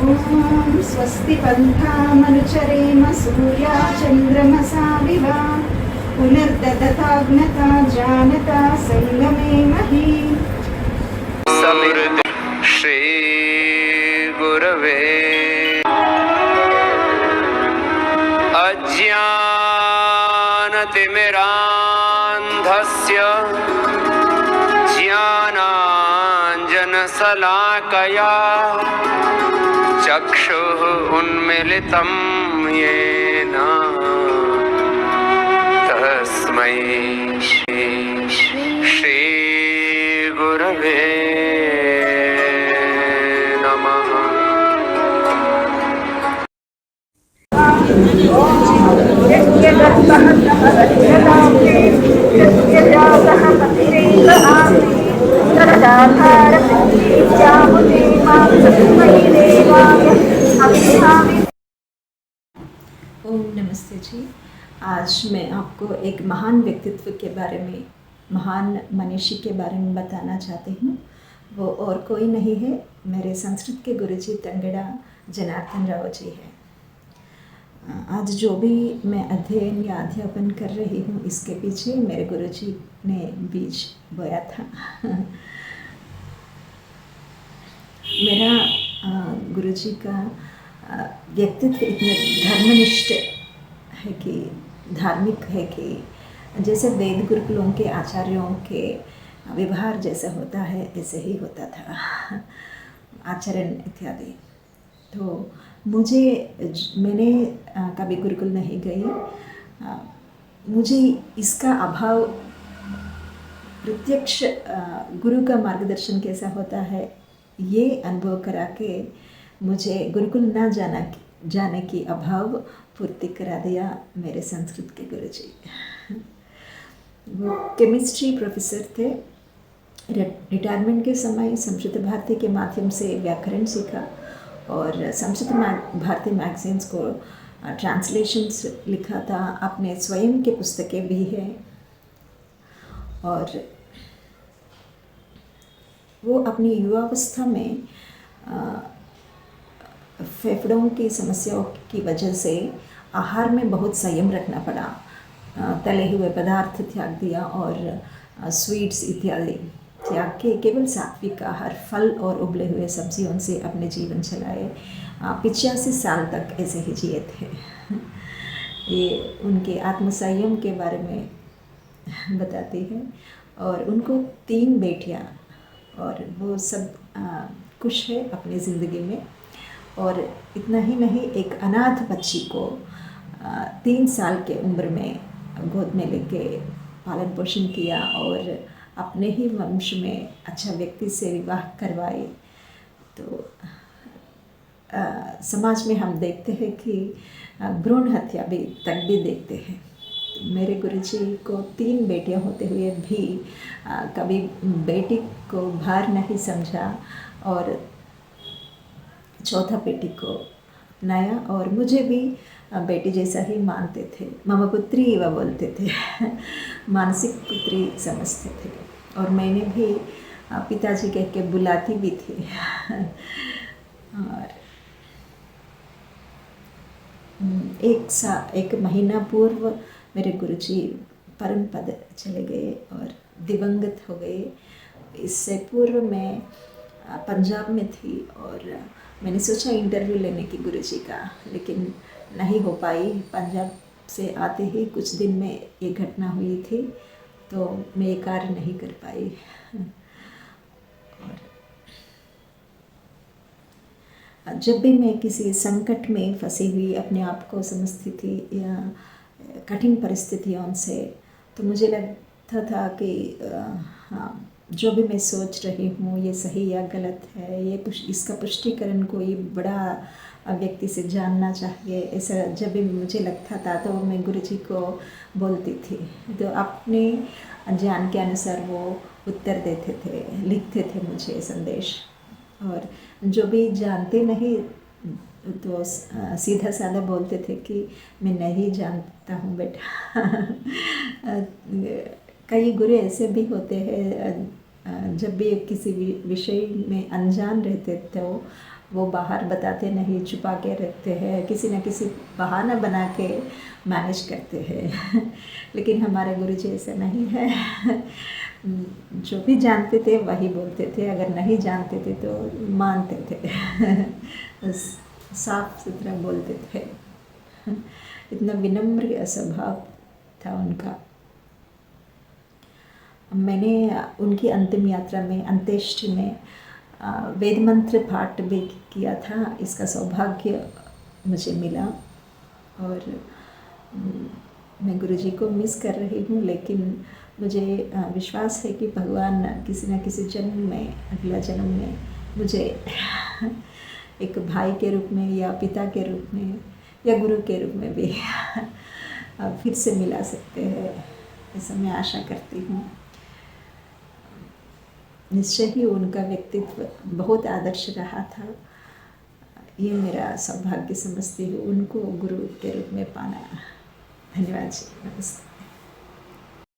ॐ स्वस्ति पन्थामनुचरेम सूर्या चन्द्रमसा विवा पुनर्ददताग्नता जानता संगमे मही। श्री गुरवे अज्ञानतिमिरान्धस्य ज्ञानाञ्जनशलाकया चक्षुः उन्मीलितं येन तस्मै श्री गुरवे नमः। ओम नमस्ते जी। आज मैं आपको एक महान व्यक्तित्व के बारे में, महान मनीषी के बारे में बताना चाहती हूँ। वो और कोई नहीं है, मेरे संस्कृत के गुरुजी तंगड़ा जनार्दन राव जी है। आज जो भी मैं अध्ययन या अध्यापन कर रही हूँ, इसके पीछे मेरे गुरुजी ने बीज बोया था। मेरा गुरुजी का व्यक्तित्व इतना धर्मनिष्ठ है कि धार्मिक है कि जैसे वेद गुरुकुलों के आचार्यों के व्यवहार जैसा होता है, ऐसे ही होता था, आचरण इत्यादि। तो मैंने कभी गुरुकुल नहीं गई। मुझे इसका अभाव, प्रत्यक्ष गुरु का मार्गदर्शन कैसा होता है ये अनुभव करा के मुझे गुरुकुल ना जाने की अभाव पूर्ति करा दिया मेरे संस्कृत के गुरुजी। वो केमिस्ट्री प्रोफेसर थे। रिटायरमेंट के समय संस्कृत भारती के माध्यम से व्याकरण सीखा और संस्कृत भारती मैगजीन्स को ट्रांसलेशंस लिखा था। अपने स्वयं के पुस्तकें भी हैं और वो अपनी युवावस्था में फेफड़ों की समस्याओं की वजह से आहार में बहुत संयम रखना पड़ा। तले हुए पदार्थ त्याग दिया और स्वीट्स इत्यादि त्याग के केवल सात्विक आहार, फल और उबले हुए सब्जियों से अपने जीवन चलाए। 85 साल तक ऐसे ही जिए थे। ये उनके आत्मसंयम के बारे में बताती है। और उनको 3 बेटियां और वो सब खुश है अपनी ज़िंदगी में। और इतना ही नहीं, एक अनाथ बच्ची को 3 साल के उम्र में गोद में लेके पालन पोषण किया और अपने ही वंश में अच्छा व्यक्ति से विवाह करवाए। तो समाज में हम देखते हैं कि भ्रूण हत्या भी तक भी देखते हैं। मेरे गुरुजी को 3 बेटियां होते हुए भी कभी बेटी को भार नहीं समझा और चौथा बेटी को अपनाया और मुझे भी बेटी जैसा ही मानते थे। मम पुत्री वह बोलते थे। मानसिक पुत्री समझते थे और मैंने भी पिताजी कह के बुलाती भी थी। और एक महीना पूर्व मेरे गुरुजी परम पद चले गए और दिवंगत हो गए। इससे पूर्व मैं पंजाब में थी और मैंने सोचा इंटरव्यू लेने की गुरुजी का, लेकिन नहीं हो पाई। पंजाब से आते ही कुछ दिन में ये घटना हुई थी, तो मैं ये कार्य नहीं कर पाई। और जब भी मैं किसी संकट में फंसी हुई अपने आप को समझती थी या कठिन परिस्थितियों से, तो मुझे लगता था कि हाँ, जो भी मैं सोच रही हूँ ये सही या गलत है, ये इसका पुष्टिकरण कोई बड़ा व्यक्ति से जानना चाहिए। ऐसा जब भी मुझे लगता था तो मैं गुरुजी को बोलती थी, तो अपने ज्ञान के अनुसार वो उत्तर देते थे, लिखते थे मुझे संदेश। और जो भी जानते नहीं तो सीधा साधा बोलते थे कि मैं नहीं जानता हूँ बेटा। कई गुरु ऐसे भी होते हैं, जब भी किसी विषय में अनजान रहते तो वो बाहर बताते नहीं, छुपा के रखते हैं, किसी न किसी बहाना बना के मैनेज करते हैं। लेकिन हमारे गुरुजी ऐसा नहीं है। जो भी जानते थे वही बोलते थे, अगर नहीं जानते थे तो मानते थे। साफ सुथरा बोलते थे। इतना विनम्र स्वभाव था उनका। मैंने उनकी अंतिम यात्रा में, अंत्येष्टि में वेद मंत्र पाठ भी किया था। इसका सौभाग्य मुझे मिला और मैं गुरुजी को मिस कर रही हूँ, लेकिन मुझे विश्वास है कि भगवान किसी न किसी जन्म में, अगला जन्म में मुझे एक भाई के रूप में या पिता के रूप में या गुरु के रूप में भी फिर से मिला सकते हैं, ऐसा मैं आशा करती हूँ। निश्चय ही उनका व्यक्तित्व बहुत आदर्श रहा था। ये मेरा सौभाग्य समझती हूँ उनको गुरु के रूप में पाना। धन्यवाद जी, नमस्ते।